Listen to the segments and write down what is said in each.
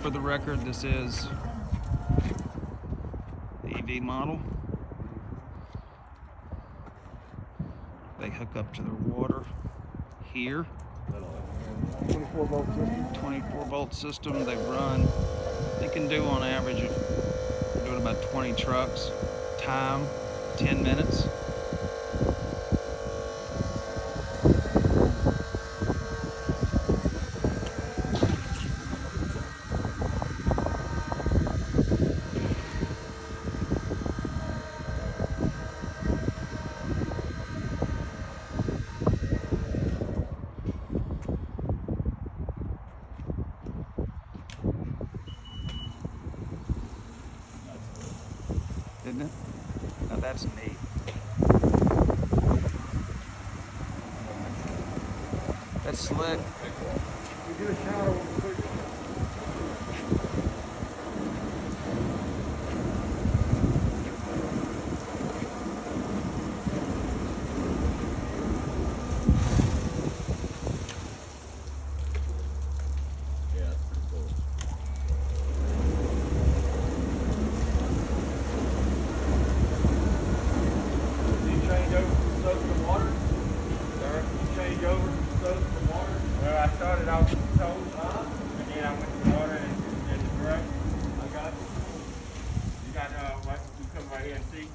For the record, this is the EV model. They hook up to their water here. 24 volt system. 24 volt system. They can do on average, they're doing about 20 trucks. Time, 10 minutes. Isn't it? Now that's neat. That's slick. We do a shower when we cook. Yeah, that's pretty cool. Do you change over from soap to water? Sir? You change over from soap to water? Well, I started out with soap, and then I went to water and the brush. I got you. You got, what? You come right here and see.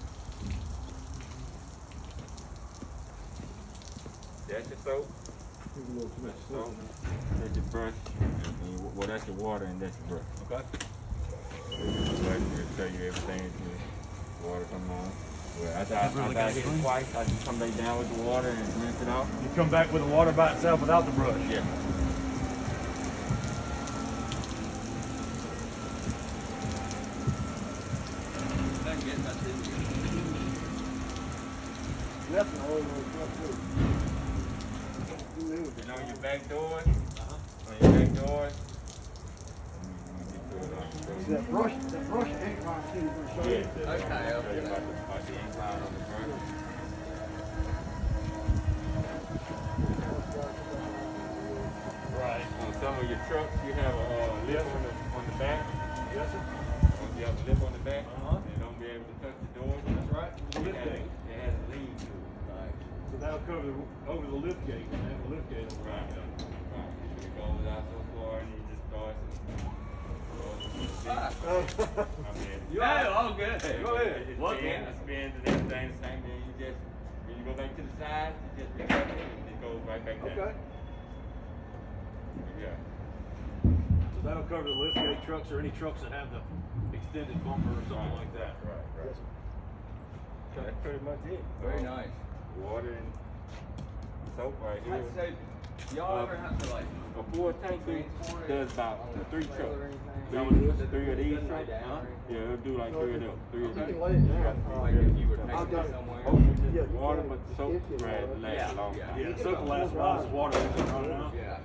That's your soap. There's a little too much Soap. That's your brush. Well, that's your water and that's your brush. Okay. Right here, show you everything that your water come on. Well, after I really got got hit clean. twice, I just come back down with the water and rinse it off. You come back with the water by itself without the brush? Yeah. That's an old truck too. You know your back doors? On your back doors? See that brush incline too, you're gonna show you. Okay. About the incline on the brush. Right. On some of your trucks, you have a lip on the back. Yes, sir. You have a lip on the back, Uh-huh. and don't be able to touch the doors. That's right. It has a lean to it. So that'll cover over the lift gate. They have a lift gate on the Right. back. Right. It goes out so far, and you just start Yeah, all good. Go ahead. It What? spins and everything the same. Then you just, when you go back to the side, you just pick up it and it goes right back down. Okay. Yeah. So that'll cover the lift gate trucks or any trucks that have the extended bumper or something like that. Right. That's pretty much it. Very nice. Water and soap right here. So, y'all ever have to like A full tank transport it does about on a 3 trailer trucks. or anything? Three of these Doesn't trucks. lay down or Yeah, it'll do like 3 of them. 3 of You them. can lay it down. Like if you were taking I'll it do it. somewhere. Just Yeah, you water, can. but the soap It's lasts a long Yeah. time. Yeah, soap will last a while, it's water that's running out. Yeah.